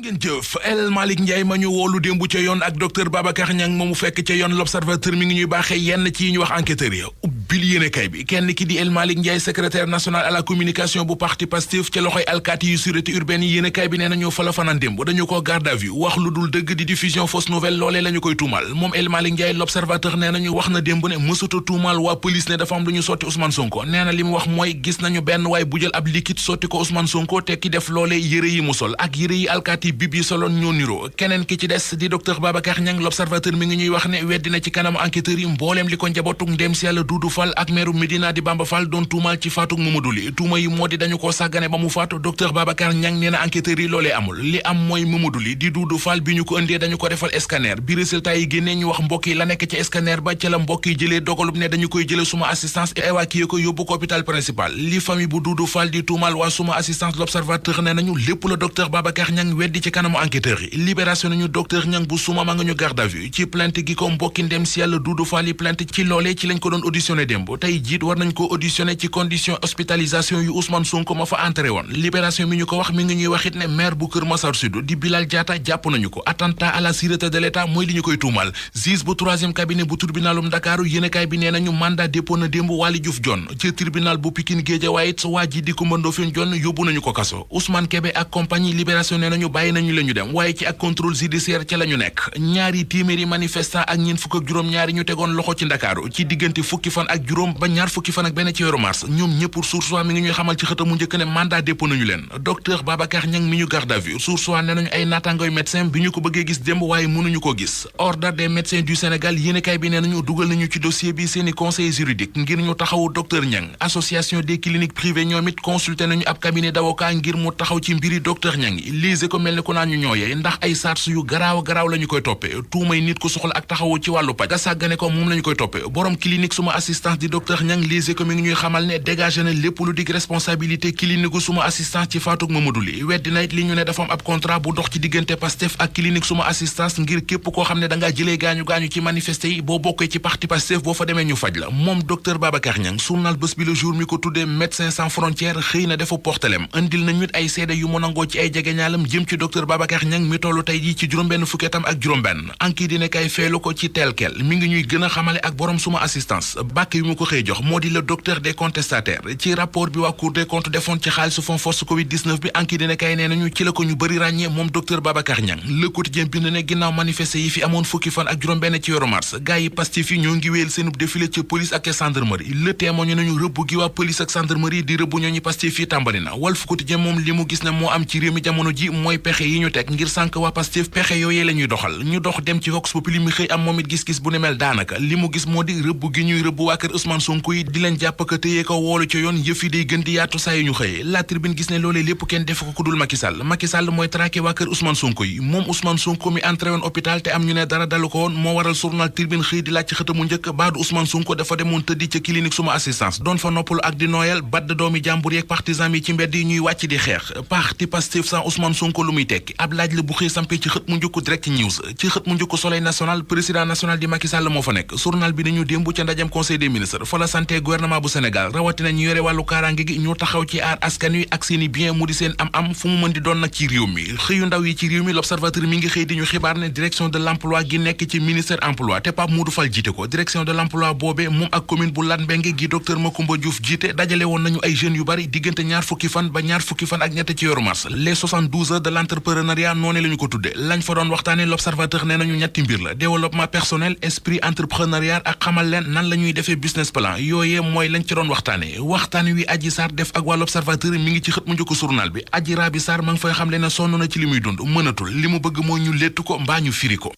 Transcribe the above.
ngeen jëf El Malick Ndiaye ma ñu woolu démbu ca yoon ak docteur Babacar Niang moomu fekk ca yoon l'Observateur mi ngi ñuy baaxee yenn ci yi ñu wax enquêteurs ya ubbil yéenekaay bi kenn ki di El Malick Ndiaye secrétaire national à la communication bu parti Pastef ca loxoy alkaati yu sûreté urbaine yi yéenekaay bi nee nañu fa la fanaan démb dañu ko garde à vue wax lu dul dëgg di diffusion fausse nouvelle loolee la ñu koy tuumal moom El Malick Ndiaye l'Observateur nee nañu wax na démb ne mësuta tuumal waa police ne dafa am lu ñu sotti Ousmane Sonko nee na li mu wax mooy gis nañu benn waay bu jël ab liquide sotti ko Ousmane Sonko te ki def loolee yére yi mu sol ak yére yi alkaati bib yi soloon ñoo niroo keneen ki ci des di docteur Babacar Niang l'Observateur mi ngi ñuy wax ne weddi na ci kanamu enquêteurs yi mbooleem li ko njabootug ndem si yàlla Doudou Fall ak meeru Médina di Bamba Fall doon tuumal ci faatug Mamadou Ly tuuma yi moo di dañu koo sàggane ba mu faatu docteur Babacar Niang nee na enquêteurs yi loolee amul li am mooy Mamadou Ly di Doudou Fall bi ñu ko ëndee dañu ko defal scanner bi résultat yi génnee ñu wax mbokk yi la nekk ci scanner ba ca la mbokk yi jëlee dogalub ne dañu koy jëlee suma assistance évacué ko yóbbu ko hôpital principal li famille bu Doudou Fall di tuumal waa suma assistance l'Observateur nee nañu lépp la docteur Babacar Niang weddi ci kanamu enquêteurs yi libération nañu docteur Niang bu suma ma nga ñu garde à vue ci plainte gi ko mbokki ndem si yàlla Doudou Fall yi plainte ci loolee ci lañ ko doon auditionné démb tey jiit war nañ ko auditionné ci condition hospitalisation yu Ousmane Sonko ma fa entré woon libération mi ñu ko wax mi ngi ñuy waxit ne maire bu Kër Massar Sud di Bilal Diatta jàpp nañu ko attentat à la sûreté de l'État mooy li ñu koy tuumal juge bu troisième cabinet bu tribunalum Dakaaru yéenekaay bi nee nañu mandat dépôt na démb Waly Diouf Dione ci tribunal bu Pikine Guédiawaye it waa ji di Coumba Ndoffène Dione yóbbu nañu ko kaso Ousmane Kébé ak compagnie libération nee nañu bàyyi nañu la ñu dem waaye ci ak contrôle judiciaire ca la ñu nekk ñaari téeméeri manifestant ak ñeent fukk ak juróom ñaari ñu tegoon loxo ci Ndakaaru ci diggante fukki fan ak juróom ba ñaar fukki fan ak benn ci weeru mars ñoom ñëpp pour Source A mi ngi ñuy xamal ci xëtamu njëkk ne mandat dépôt nañu leen docteur Babacar Niang mi ñu garde à vue Source A ne nañu ay naataangoy médecin bi ñu ko bëggee gis démb waaye mënuñu ko gis ordre des médecins du Sénégal yéenekaay bi nee nañu dugal nañu ci dossier bi seeni conseil juridique ngir ñu taxawu docteur Niang association des cliniques privées ñoom it consulté nañu ab cabinet d'avocat ngir mu taxaw ci mbiri docteur Niang yi lise ko mel ni ku naan ñu ñooyee ndax ay charges yu garaaw la ñu koy toppee tuumay nit ku soxla ak taxawu ci wàllu paj ga sàggane ko moom la ñu koy toppee borom clinique suma assistance di docteur Niang lise ko mi ngi ñuy xamal ne dégagé na lépp lu dig responsabilité clinique suma assistance ci faatug Mamadou Ly weddi na it li ñu ne dafa am ab contrat bu dox ci diggante Pastef ak clinique suma assistance ngir képp koo xam ne dangaa jëlee gaañu ci manifesté yi boo bokkee ci parti Pastef boo fa demee ñu faj la moom docteur Babacar Niang journal Bës Bi Le Jour mi ko tuddee médecins sans frontières xëy na defa portelem indil nañu ay seede yu mu nangoo ci ay jegeñaalam jëm ci docteur Babacar Niang mi tollu tey jii ci juróom-benn fukkeetam ak juróom-benn anki dina kay feelu ko ci telkel mi ngi ñuy gën a xamale ak borom suma assistance bàkk yu mu ko xëy jox moo di le docteur des contestataires ci rapport bi waa Cour des comptes defoon ci xaalisu fonds force Covid 19 bi anki dina kay nee nañu ci la ko ñu bëri ràññee moom docteur Babacar Niang Le Quotidien bind ne ginnaaw manifesté yi fi amoon fukki fan ak juróom-benn ci weeru mars gars yi Pastef yi ñoo ngi wéyal seenub défilé ci police ak gendarmerie Le Témoin ñu nañu rëbb gi waa police ak gendarmerie di rëbb ñooñu Pastef yi tàmbali na Walf Quotidien moom li mu gis ne moo am ci réew mi jamono ji mooy pexe yi ñu teg ngir sànk waa Pastef pexe yooyee la ñuy doxal ñu dox dem ci Vox Populi mi xëy am moom it gis-gis bu ne mel daanaka li mu gis moo di rëbb gi ñuy rëbb waa kër Ousmane Sonko yi di leen jàpp ka téyee ko woolu ci yoon yëf yi day gën di yaatu saa yu ñu xëyee La Tribune gis ne loolee lépp kenn def ko ku dul Macky Sall mooy traqué waa kër Ousmane Sonko yi moom Ousmane Sonko mi entré woon hôpital te am ñu ne dara dalu ko woon moo waral journal Tribune xëy di laaj ci xëtamu njëkk baadu Ousmane Sonko dafa demoon tëddi ca clinique suma assistance doon fa noppalu ak di nooyal badd doomi jàmbur yeeg partisan yi ci mbedd yi ñuy wàcc di xeex parti Pastef sans Ousmane Sonko lu muy tekki ab laaj la bu xëy sampee ci xët mu njëkk Direct News ci xët mu njëkk Soleil national président national di Macky Sall moo fa nekk journal bi nañu démb ca ndajam conseil des ministres fa la santé gouvernement bu Sénégal rawatina ñu yore wàllu kaaraange gi ñu taxaw ci aar askan wi ak seeni bien mu di seen am fu mu mën di doon nag ci réew mi xëyu ndaw yi ci réew mi l'Observateur mi ngi xëy di ñu xibaar ne direction de l'emploi gi nekk ci ministère emploi te Pape Modou Fall jiite ko direction de l'emploi boobe moom ak commune bu Latmingué gi docteur Macoumba Diouf jiite dajale woon nañu ay jeunes yu bari diggante ñaar fukki fan ba ñaar fukki fan ak ñett ci weeru mars les 72 heures de l'entrepreneuriat noonu la ñu ko tudde lañ fa doon waxtaane l'Observateur nee nañu ñetti mbir la développement personnel esprit entrepreneuriat ak xamal leen nan la ñuy defee business plan yooyee mooy lañ ci doon waxtaane wi Adji Sarr def ak waa l'Observateur mi ngi ci xët mu njëkk journal bi Adji Raby Sarr ma ngi fay xam le ne sonn na ci li muy dund mënatul li mu bëgg mooy ñu léttu ko mbaa ñu firi ko